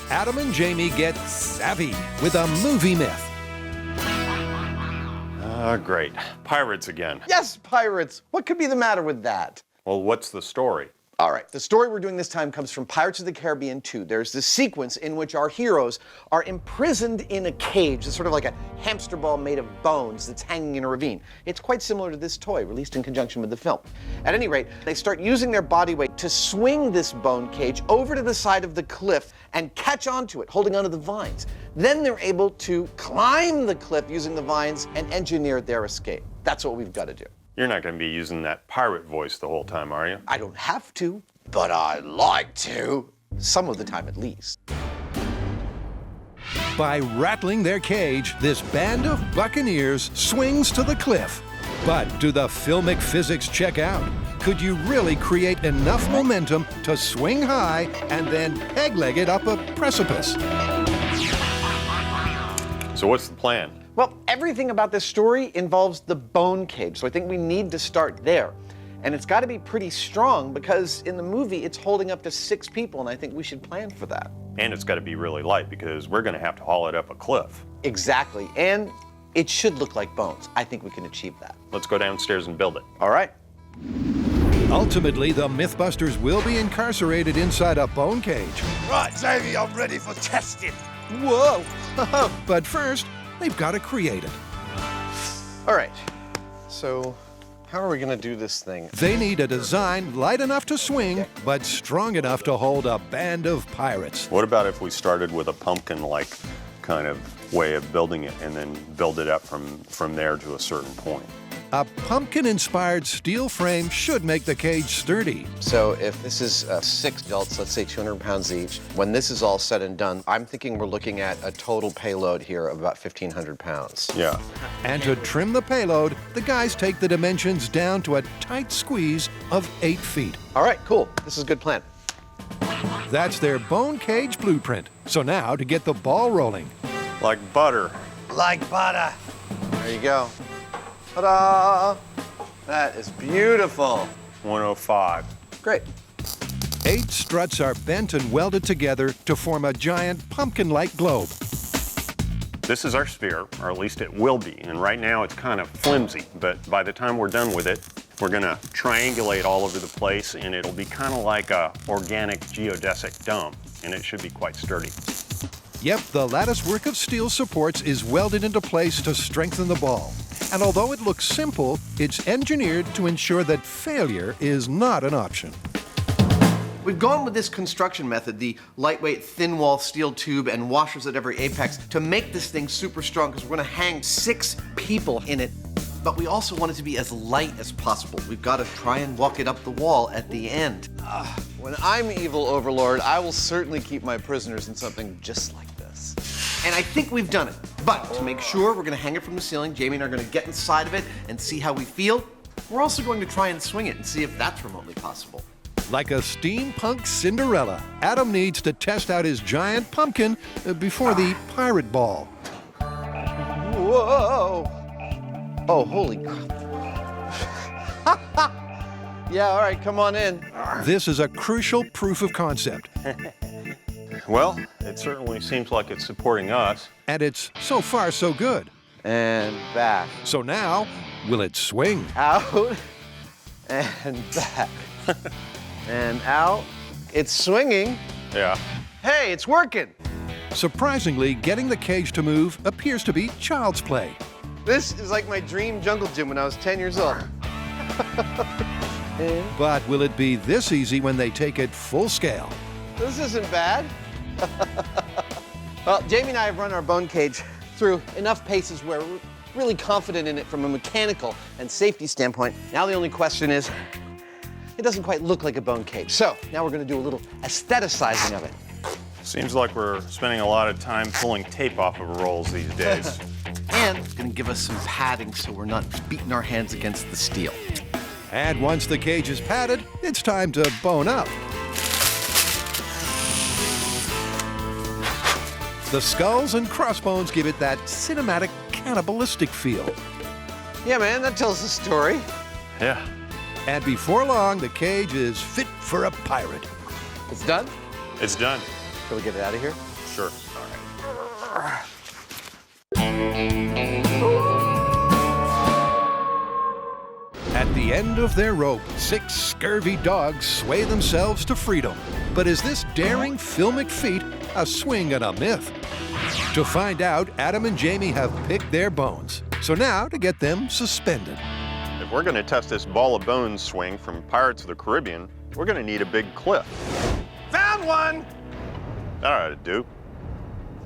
Adam and Jamie get savvy with a movie myth. Great. Pirates again. Yes, pirates. What could be the matter with that? Well, what's the story? All right, the story we're doing this time comes from Pirates of the Caribbean 2. There's this sequence in which our heroes are imprisoned in a cage. It's sort of like a hamster ball made of bones that's hanging in a ravine. It's quite similar to this toy, released in conjunction with the film. At any rate, they start using their body weight to swing this bone cage over to the side of the cliff and catch onto it, holding onto the vines. Then they're able to climb the cliff using the vines and engineer their escape. That's what we've got to do. You're not going to be using that pirate voice the whole time, are you? I don't have to, but I like to. Some of the time, at least. By rattling their cage, this band of buccaneers swings to the cliff. But do the filmic physics check out? Could you really create enough momentum to swing high and then peg-leg it up a precipice? So what's the plan? Well, everything about this story involves the bone cage, so I think we need to start there. And it's got to be pretty strong because in the movie it's holding up to 6 people, and I think we should plan for that. And it's got to be really light because we're going to have to haul it up a cliff. Exactly, and it should look like bones. I think we can achieve that. Let's go downstairs and build it. All right. Ultimately, the MythBusters will be incarcerated inside a bone cage. Right, Jamie, I'm ready for testing. Whoa! But first, they've got to create it. All right, so how are we going to do this thing? They need a design light enough to swing, but strong enough to hold a band of pirates. What about if we started with a pumpkin-like kind of way of building it and then build it up from there to a certain point? A pumpkin-inspired steel frame should make the cage sturdy. So if this is 6 adults, let's say 200 pounds each, when this is all said and done, I'm thinking we're looking at a total payload here of about 1,500 pounds. Yeah. And to trim the payload, the guys take the dimensions down to a tight squeeze of 8 feet. All right, cool. This is a good plan. That's their bone cage blueprint. So now to get the ball rolling. Like butter. Like butter. There you go. Ta-da! That is beautiful. 105. Great. 8 struts are bent and welded together to form a giant pumpkin-like globe. This is our sphere, or at least it will be. And right now it's kind of flimsy, but by the time we're done with it, we're going to triangulate all over the place, and it'll be kind of like a organic geodesic dome, and it should be quite sturdy. Yep, the lattice work of steel supports is welded into place to strengthen the ball. And although it looks simple, it's engineered to ensure that failure is not an option. We've gone with this construction method, the lightweight thin wall steel tube and washers at every apex, to make this thing super strong because we're going to hang 6 people in it. But we also want it to be as light as possible. We've got to try and walk it up the wall at the end. When I'm evil overlord, I will certainly keep my prisoners in something just like this. And I think we've done it. But to make sure, we're going to hang it from the ceiling. Jamie and I are going to get inside of it and see how we feel. We're also going to try and swing it and see if that's remotely possible. Like a steampunk Cinderella, Adam needs to test out his giant pumpkin before the pirate ball. Whoa! Oh, holy crap. Yeah, all right, come on in. This is a crucial proof of concept. Well, it certainly seems like it's supporting us. And it's so far so good. And back. So now, will it swing? Out. And back. And out. It's swinging. Yeah. Hey, it's working. Surprisingly, getting the cage to move appears to be child's play. This is like my dream jungle gym when I was 10 years old. But will it be this easy when they take it full scale? This isn't bad. Well, Jamie and I have run our bone cage through enough paces where we're really confident in it from a mechanical and safety standpoint. Now the only question is, it doesn't quite look like a bone cage. So now we're going to do a little aestheticizing of it. Seems like we're spending a lot of time pulling tape off of rolls these days. And it's going to give us some padding so we're not beating our hands against the steel. And once the cage is padded, it's time to bone up. The skulls and crossbones give it that cinematic, cannibalistic feel. Yeah, man, that tells the story. Yeah. And before long, the cage is fit for a pirate. It's done? It's done. Shall we get it out of here? Sure. All right. At the end of their rope, 6 scurvy dogs sway themselves to freedom. But is this daring filmic feat a swing and a myth? To find out, Adam and Jamie have picked their bones. So now to get them suspended. If we're going to test this ball of bones swing from Pirates of the Caribbean, we're going to need a big cliff. Found one! That ought to do.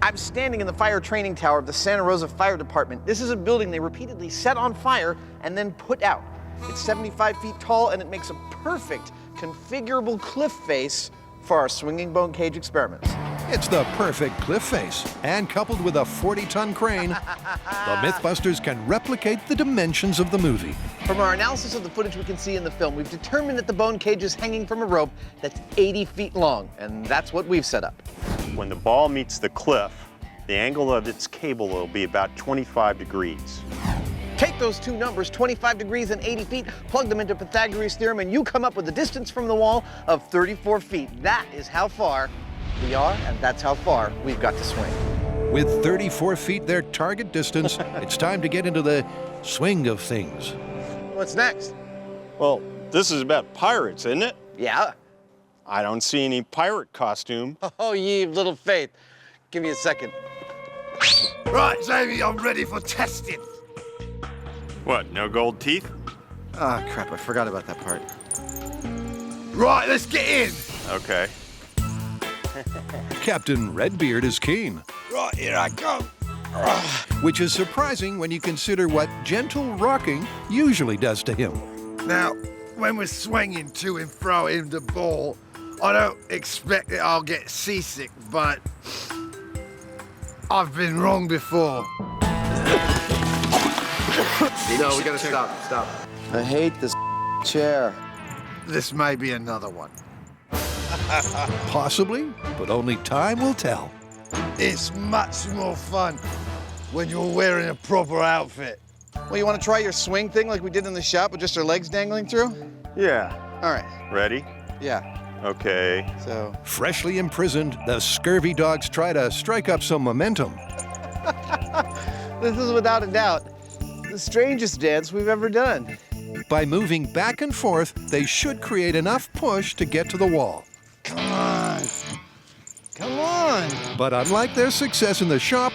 I'm standing in the fire training tower of the Santa Rosa Fire Department. This is a building they repeatedly set on fire and then put out. It's 75 feet tall and it makes a perfect configurable cliff face for our swinging bone cage experiments. It's the perfect cliff face, and coupled with a 40-ton crane, the MythBusters can replicate the dimensions of the movie. From our analysis of the footage we can see in the film, we've determined that the bone cage is hanging from a rope that's 80 feet long, and that's what we've set up. When the ball meets the cliff, the angle of its cable will be about 25 degrees. Take those two numbers, 25 degrees and 80 feet, plug them into Pythagoras' theorem, and you come up with a distance from the wall of 34 feet. That is how far we are, and that's how far we've got to swing. With 34 feet their target distance, it's time to get into the swing of things. What's next? Well, this is about pirates, isn't it? Yeah. I don't see any pirate costume. Oh, ye of little faith. Give me a second. Right, Xavier, I'm ready for testing. What, no gold teeth? Ah, crap, I forgot about that part. Right, let's get in. Okay. Captain Redbeard is keen, Right, here I come. which is surprising when you consider what gentle rocking usually does to him. Now, when we're swinging to and fro in the ball, I don't expect that I'll get seasick, but I've been wrong before. No, we gotta stop. I hate this chair. This may be another one. Possibly, but only time will tell. It's much more fun when you're wearing a proper outfit. Well, you want to try your swing thing like we did in the shop with just our legs dangling through? Yeah. All right. Ready? Yeah. Okay. So. Freshly imprisoned, the scurvy dogs try to strike up some momentum. This is without a doubt the strangest dance we've ever done. By moving back and forth, they should create enough push to get to the wall. Come on. Come on. But unlike their success in the shop,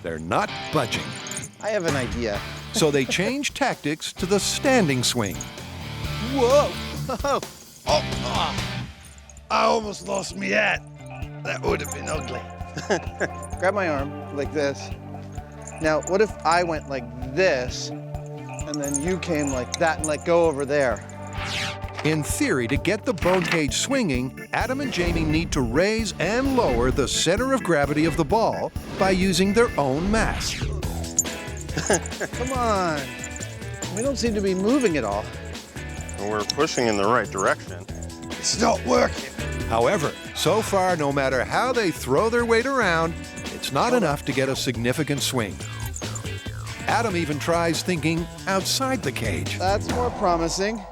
they're not budging. I have an idea. So they change tactics to the standing swing. Whoa! I almost lost me hat. That would have been ugly. Grab my arm like this. Now, what if I went like this, and then you came like that and let go over there? In theory, to get the bone cage swinging, Adam and Jamie need to raise and lower the center of gravity of the ball by using their own mass. Come on. We don't seem to be moving at all. We're pushing in the right direction. It's not working. However, so far, no matter how they throw their weight around, it's not enough to get a significant swing. Adam even tries thinking outside the cage, That's more promising.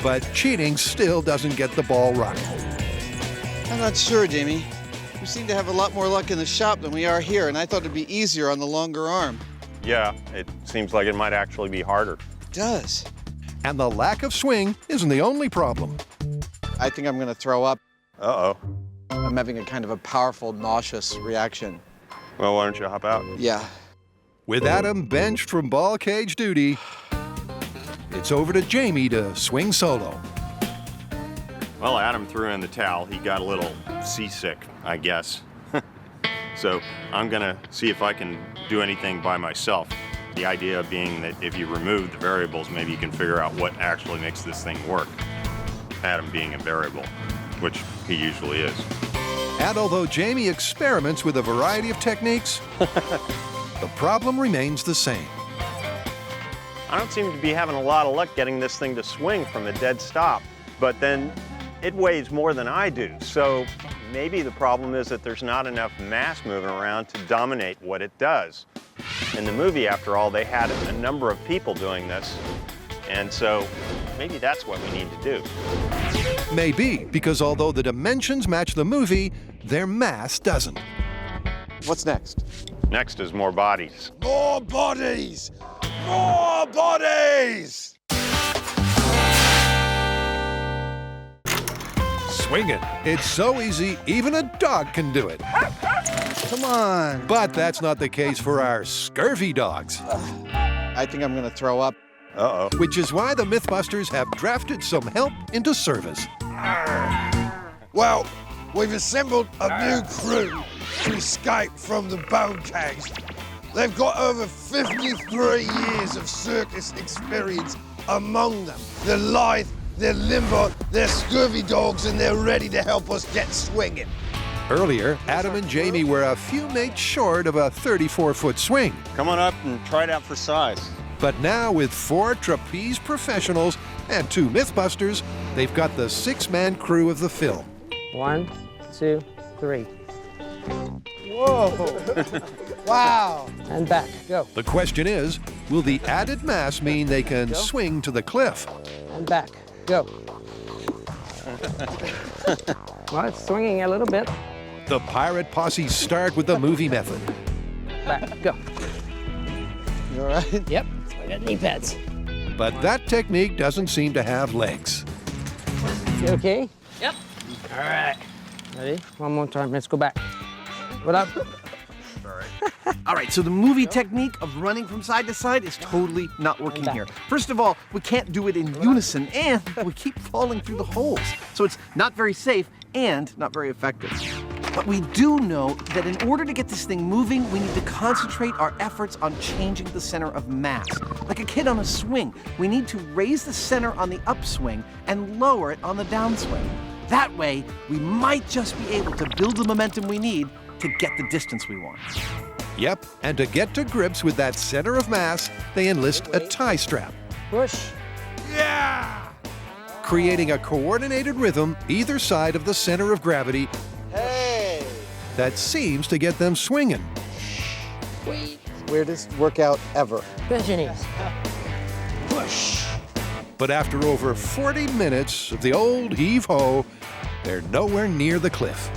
but cheating still doesn't get the ball running. I'm not sure, Jamie. We seem to have a lot more luck in the shop than we are here, and I thought it'd be easier on the longer arm. Yeah, it seems like it might actually be harder. It does. And the lack of swing isn't the only problem. I think I'm gonna throw up. Uh-oh. I'm having a kind of a powerful, nauseous reaction. Well, why don't you hop out? Yeah. With Adam benched from ball cage duty, it's over to Jamie to swing solo. Well, Adam threw in the towel. He got a little seasick, I guess. So I'm gonna see if I can do anything by myself. The idea being that if you remove the variables, maybe you can figure out what actually makes this thing work. Adam being a variable, which he usually is. And although Jamie experiments with a variety of techniques, the problem remains the same. I don't seem to be having a lot of luck getting this thing to swing from a dead stop, but then it weighs more than I do, so maybe the problem is that there's not enough mass moving around to dominate what it does. In the movie, after all, they had a number of people doing this, and so maybe that's what we need to do. Maybe, because although the dimensions match the movie, their mass doesn't. What's next? Next is more bodies. More bodies! More bodies! Swinging. It's so easy, even a dog can do it. Come on. But that's not the case for our scurvy dogs, I think I'm gonna throw up. Uh-oh. which is why the MythBusters have drafted some help into service. Well, we've assembled a new crew to escape from the bone cage. They've got over 53 years of circus experience among them. They're lithe, they're limber, they're scurvy dogs, and they're ready to help us get swinging. Earlier, Adam and Jamie were a few mates short of a 34-foot swing. Come on up and try it out for size. But now, with 4 trapeze professionals and 2 MythBusters, they've got the 6-man crew of the film. 1, 2, 3. Whoa! Wow! And back. Go. The question is, will the added mass mean they can swing to the cliff? And back. Go. Well, it's swinging a little bit. The pirate posse start with the movie method. Back. Go. You all right? Yep. I got knee pads. But that technique doesn't seem to have legs. You okay? Yep. All right. Ready? One more time. Let's go back. What up? All right, so the movie technique of running from side to side is totally not working here. First of all, we can't do it in unison, and we keep falling through the holes. So it's not very safe and not very effective. But we do know that in order to get this thing moving, we need to concentrate our efforts on changing the center of mass. Like a kid on a swing, we need to raise the center on the upswing and lower it on the downswing. That way, we might just be able to build the momentum we need to get the distance we want. Yep, and to get to grips with that center of mass, they enlist a tie strap, Push. Yeah! creating a coordinated rhythm either side of the center of gravity Hey! that seems to get them swinging. Weirdest workout ever. Bend your knees. Push. But after over 40 minutes of the old heave-ho, they're nowhere near the cliff.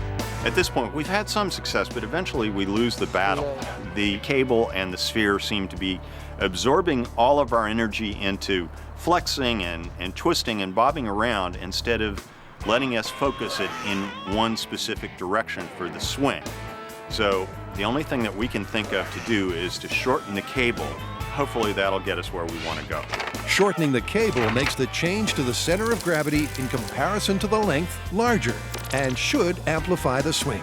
At this point, we've had some success, but eventually we lose the battle. The cable and the sphere seem to be absorbing all of our energy into flexing and twisting and bobbing around instead of letting us focus it in one specific direction for the swing. So the only thing that we can think of to do is to shorten the cable. Hopefully that'll get us where we want to go. Shortening the cable makes the change to the center of gravity in comparison to the length larger and should amplify the swing.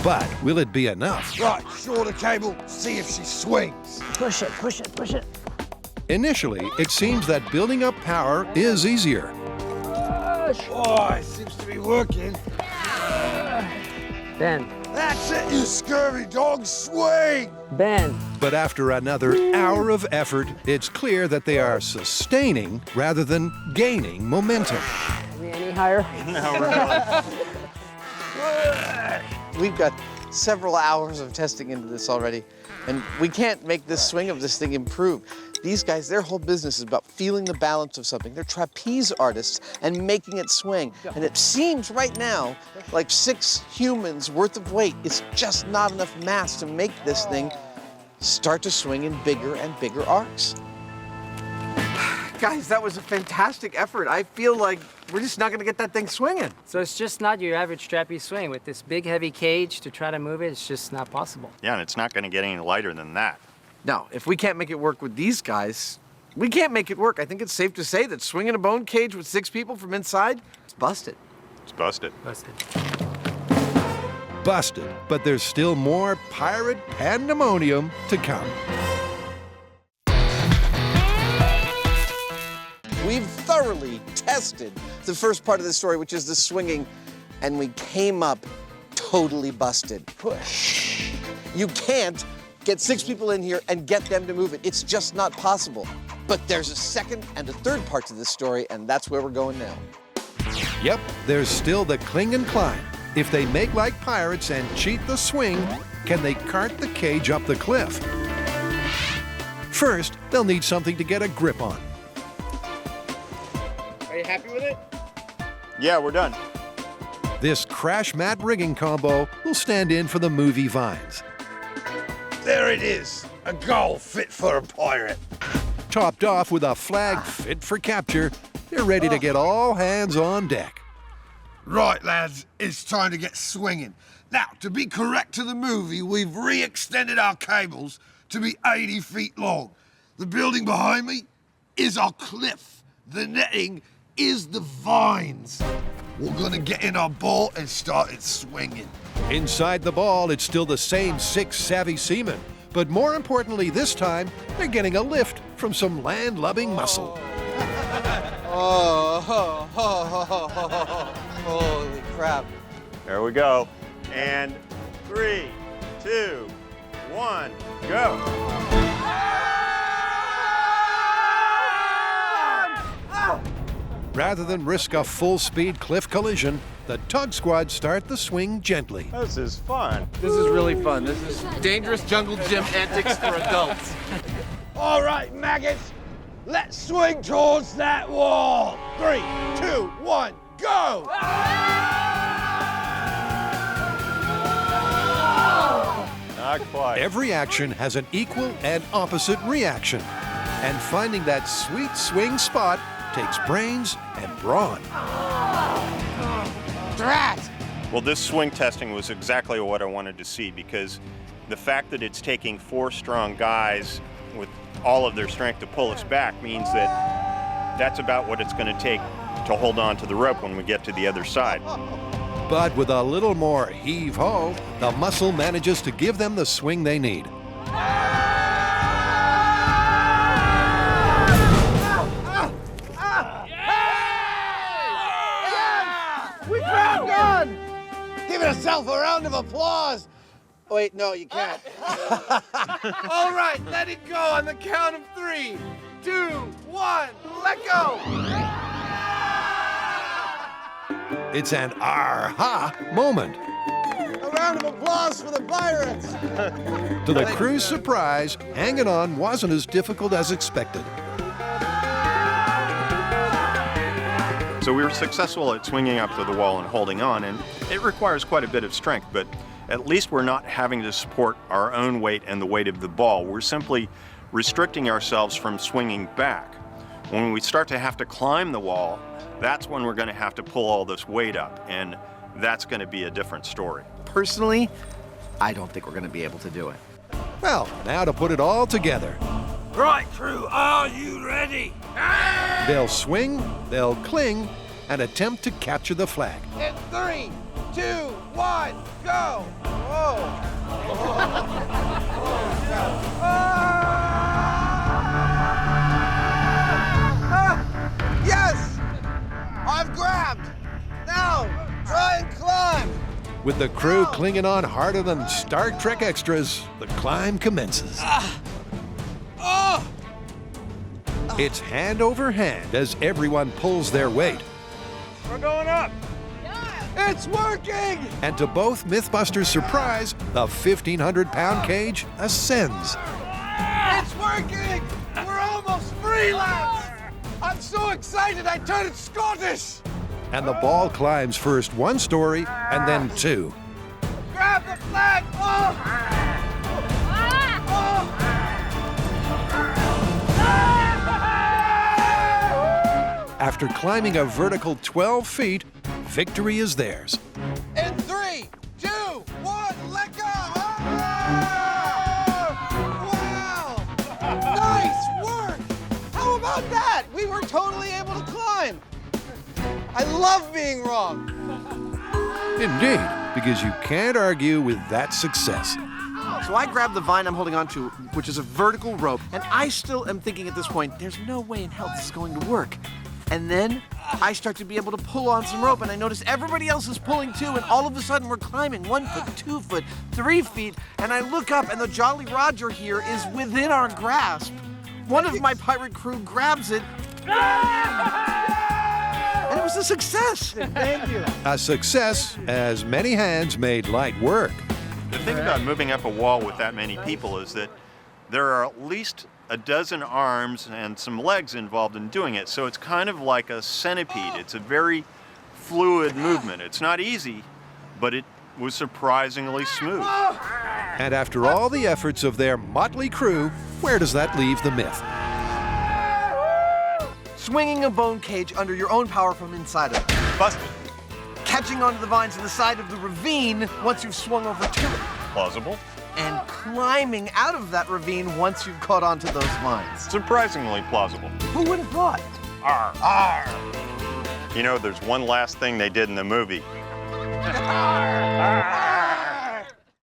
But will it be enough? Right, shorter cable, see if she swings. Push it, push it, push it. Initially, it seems that building up power is easier. Push. Oh, it seems to be working. Bend. That's it, you scurvy dog, swing! Bend. But after another hour of effort, it's clear that they are sustaining rather than gaining momentum. Any higher? We've got several hours of testing into this already, and we can't make this swing of this thing improve. These guys, their whole business is about feeling the balance of something. They're trapeze artists and making it swing. And it seems right now like 6 humans worth of weight is just not enough mass to make this thing start to swing in bigger and bigger arcs. Guys, that was a fantastic effort. I feel like we're just not gonna get that thing swinging. So it's just not your average trapeze swing. With this big, heavy cage to try to move it, it's just not possible. Yeah, and it's not going to get any lighter than that. No, if we can't make it work with these guys, we can't make it work. I think it's safe to say that swinging a bone cage with 6 people from inside, it's busted. It's busted. Busted. Busted, but there's still more pirate pandemonium to come. We've thoroughly tested the first part of the story, which is the swinging, and we came up totally busted. Push. You can't get 6 people in here and get them to move it. It's just not possible. But there's a second and a third part to this story, and that's where we're going now. Yep, there's still the cling and climb. If they make like pirates and cheat the swing, can they cart the cage up the cliff? First, they'll need something to get a grip on. Are you happy with it? Yeah, we're done. This crash mat rigging combo will stand in for the movie vines. There it is, a goal fit for a pirate. Topped off with a flag fit for capture, they're ready to get all hands on deck. Right, lads, it's time to get swinging. Now, to be correct to the movie, we've re-extended our cables to be 80 feet long. The building behind me is our cliff. The netting is the vines. We're gonna get in our ball and start it swinging. Inside the ball, it's still the same 6 savvy seamen. But more importantly this time, they're getting a lift from some land-loving muscle. Holy crap. There we go. And 3, 2, 1, go. Rather than risk a full-speed cliff collision, the tug squad start the swing gently. This is fun. This is really fun. This is dangerous jungle gym antics for adults. All right, maggots, let's swing towards that wall. 3, 2, 1, go! Not quite. Every action has an equal and opposite reaction. And finding that sweet swing spot takes brains and brawn. Well, this swing testing was exactly what I wanted to see, because the fact that it's taking 4 strong guys with all of their strength to pull us back means that that's about what it's going to take to hold on to the rope when we get to the other side. But with a little more heave-ho, the muscle manages to give them the swing they need. We found God! Give yourself a round of applause. Wait, no, you can't. All right, let it go on the count of 3, 2, 1, let go! It's an aha moment. A round of applause for the pirates! To the crew's surprise, hanging on wasn't as difficult as expected. So we were successful at swinging up to the wall and holding on, and it requires quite a bit of strength, but at least we're not having to support our own weight and the weight of the ball. We're simply restricting ourselves from swinging back. When we start to have to climb the wall, that's when we're going to have to pull all this weight up, and that's going to be a different story. Personally, I don't think we're going to be able to do it. Well, now to put it all together. Right, crew, are you ready? They'll swing, they'll cling, and attempt to capture the flag. In 3, 2, 1, go! Yes! I've grabbed! Now, try and climb! With the crew clinging on harder than Star Trek extras, the climb commences. It's hand over hand as everyone pulls their weight. We're going up! It's working! And to both MythBusters' surprise, the 1,500-pound cage ascends. It's working! We're almost free, lads! I'm so excited I turned Scottish! And the ball climbs first 1 story and then 2. Grab the flag! After climbing a vertical 12 feet, victory is theirs. In 3, 2, 1, let go! Wow! Nice work! How about that? We were totally able to climb. I love being wrong. Indeed, because you can't argue with that success. So I grabbed the vine I'm holding on to, which is a vertical rope, and I still am thinking at this point, there's no way in hell this is going to work. And then I start to be able to pull on some rope, and I notice everybody else is pulling too, and all of a sudden we're climbing 1 foot, 2 foot, 3 feet, and I look up, and the Jolly Roger here is within our grasp. One of my pirate crew grabs it, and it was a success. Thank you. A success, as many hands made light work. The thing about moving up a wall with that many people is that there are at least a dozen arms and some legs involved in doing it, so it's kind of like a centipede. It's a very fluid movement. It's not easy, but it was surprisingly smooth. And after all the efforts of their motley crew, where does that leave the myth? Swinging a bone cage under your own power from inside of it. Busted. Catching onto the vines in the side of the ravine once you've swung over to it. Plausible. And climbing out of that ravine once you've caught onto those vines. Surprisingly plausible. Who would have thought? Arr. Arr. You know, there's one last thing they did in the movie. Arr. Arr.